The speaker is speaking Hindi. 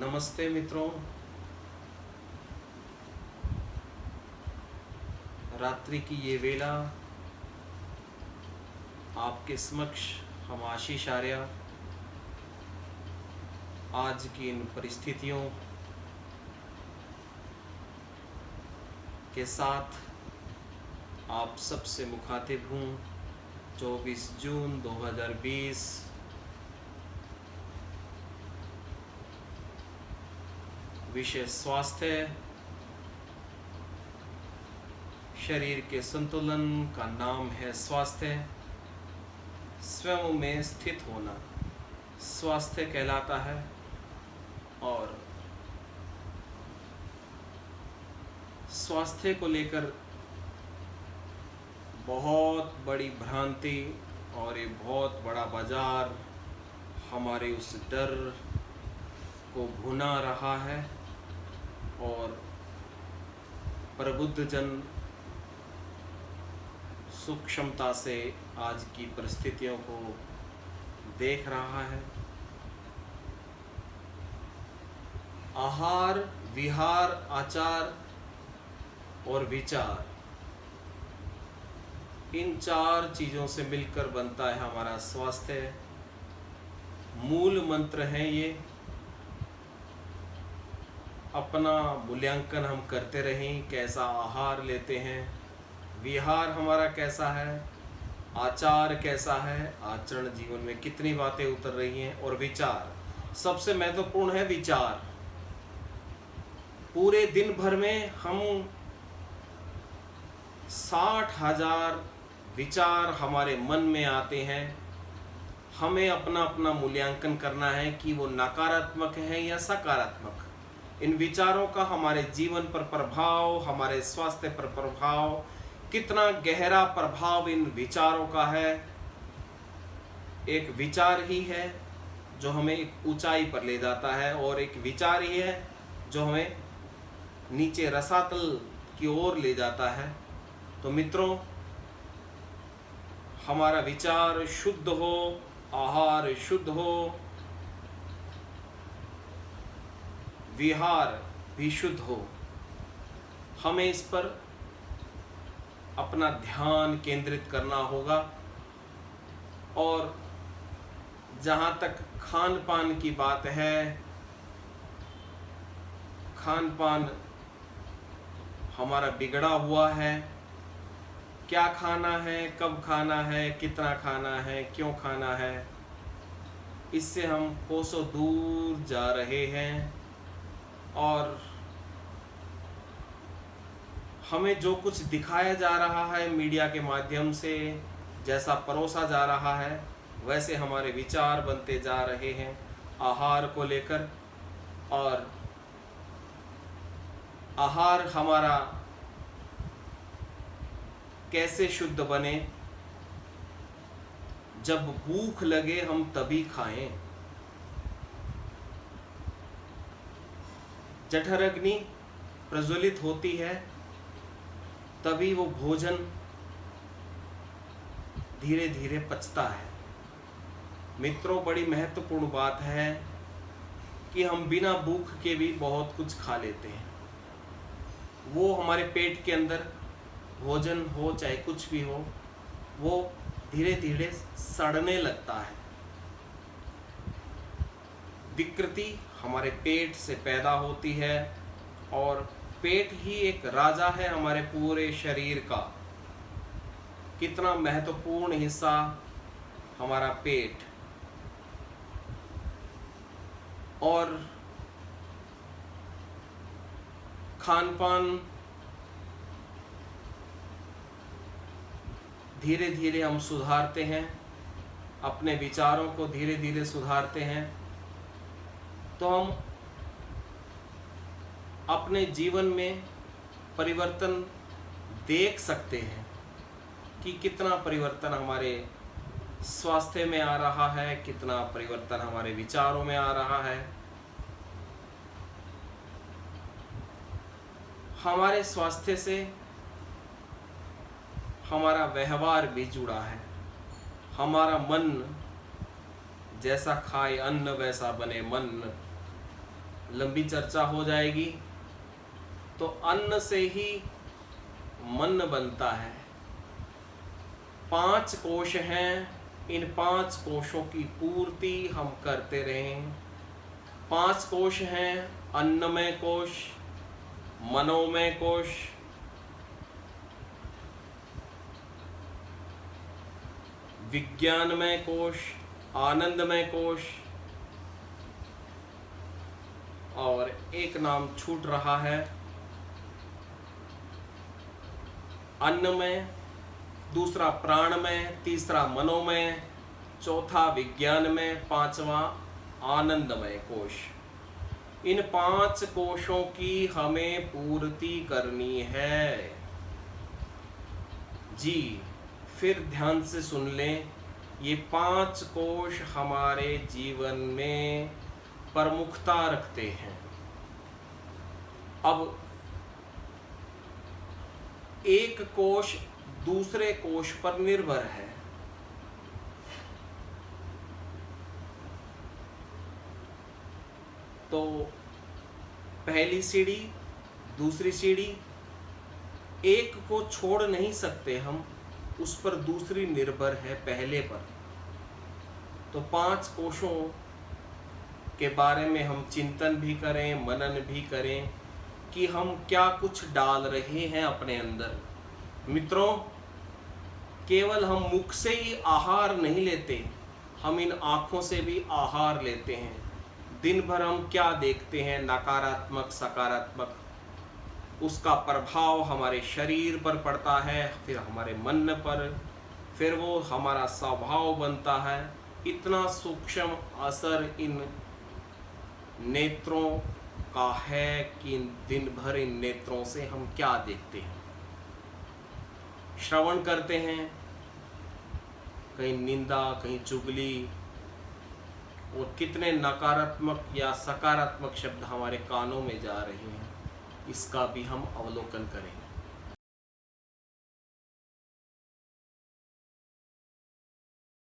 नमस्ते मित्रों। रात्रि की ये वेला आपके समक्ष हम आशीष आर्या आज की इन परिस्थितियों के साथ आप सबसे मुखातिब हूँ। 24 जून 2020 विषय स्वास्थ्य, शरीर के संतुलन का नाम है स्वास्थ्य। स्वयं में स्थित होना स्वास्थ्य कहलाता है। और स्वास्थ्य को लेकर बहुत बड़ी भ्रांति और ये बहुत बड़ा बाजार हमारे उस डर को भुना रहा है और प्रबुद्ध जन सूक्ष्मता से आज की परिस्थितियों को देख रहा है। आहार, विहार, आचार और विचार, इन चार चीज़ों से मिलकर बनता है हमारा स्वास्थ्य। मूल मंत्र हैं ये। अपना मूल्यांकन हम करते रहें, कैसा आहार लेते हैं, विहार हमारा कैसा है, आचार कैसा है, आचरण जीवन में कितनी बातें उतर रही हैं, और विचार सबसे महत्वपूर्ण है। विचार पूरे दिन भर में हम 60,000 विचार हमारे मन में आते हैं। हमें अपना अपना मूल्यांकन करना है कि वो नकारात्मक है या सकारात्मक। इन विचारों का हमारे जीवन पर प्रभाव, हमारे स्वास्थ्य पर प्रभाव, कितना गहरा प्रभाव इन विचारों का है। एक विचार ही है जो हमें एक ऊंचाई पर ले जाता है, और एक विचार ही है जो हमें नीचे रसातल की ओर ले जाता है। तो मित्रों, हमारा विचार शुद्ध हो, आहार शुद्ध हो, विहार भी शुद्ध हो, हमें इस पर अपना ध्यान केंद्रित करना होगा। और जहाँ तक खान पान की बात है, खान पान हमारा बिगड़ा हुआ है। क्या खाना है, कब खाना है, कितना खाना है, क्यों खाना है, इससे हम कोसों दूर जा रहे हैं। और हमें जो कुछ दिखाया जा रहा है मीडिया के माध्यम से, जैसा परोसा जा रहा है, वैसे हमारे विचार बनते जा रहे हैं आहार को लेकर। और आहार हमारा कैसे शुद्ध बने? जब भूख लगे हम तभी खाएं। जठर अग्नि प्रज्वलित होती है तभी वो भोजन धीरे धीरे पचता है। मित्रों, बड़ी महत्वपूर्ण बात है कि हम बिना भूख के भी बहुत कुछ खा लेते हैं। वो हमारे पेट के अंदर भोजन हो चाहे कुछ भी हो, वो धीरे धीरे सड़ने लगता है। विकृति हमारे पेट से पैदा होती है, और पेट ही एक राजा है हमारे पूरे शरीर का। कितना महत्वपूर्ण हिस्सा हमारा पेट। और खान पान धीरे धीरे हम सुधारते हैं, अपने विचारों को धीरे धीरे सुधारते हैं, तो हम अपने जीवन में परिवर्तन देख सकते हैं कि कितना परिवर्तन हमारे स्वास्थ्य में आ रहा है, कितना परिवर्तन हमारे विचारों में आ रहा है। हमारे स्वास्थ्य से हमारा व्यवहार भी जुड़ा है। हमारा मन जैसा खाए अन्न वैसा बने मन, लंबी चर्चा हो जाएगी। तो अन्न से ही मन बनता है। 5 कोश हैं, इन 5 कोशों की पूर्ति हम करते रहें। 5 कोश हैं: अन्नमय कोश, मनोमय कोश, विज्ञानमय कोश, आनंदमय कोश, और एक नाम छूट रहा है, अन्नमय, दूसरा प्राणमय, तीसरा मनोमय, चौथा विज्ञानमय, पांचवा आनंदमय कोश। इन 5 कोशों की हमें पूर्ति करनी है जी। फिर ध्यान से सुन लें, ये 5 कोश हमारे जीवन में प्रमुखता रखते हैं। अब एक कोश दूसरे कोश पर निर्भर है। तो पहली सीढ़ी, दूसरी सीढ़ी, एक को छोड़ नहीं सकते हम, उस पर दूसरी निर्भर है पहले पर। तो 5 कोशों के बारे में हम चिंतन भी करें, मनन भी करें कि हम क्या कुछ डाल रहे हैं अपने अंदर। मित्रों, केवल हम मुख से ही आहार नहीं लेते, हम इन आँखों से भी आहार लेते हैं। दिन भर हम क्या देखते हैं, नकारात्मक सकारात्मक, उसका प्रभाव हमारे शरीर पर पड़ता है, फिर हमारे मन पर, फिर वो हमारा स्वभाव बनता है। इतना सूक्ष्म असर इन नेत्रों का है कि दिन भर इन नेत्रों से हम क्या देखते हैं। श्रवण करते हैं, कहीं निंदा, कहीं चुगली, और कितने नकारात्मक या सकारात्मक शब्द हमारे कानों में जा रहे हैं, इसका भी हम अवलोकन करें।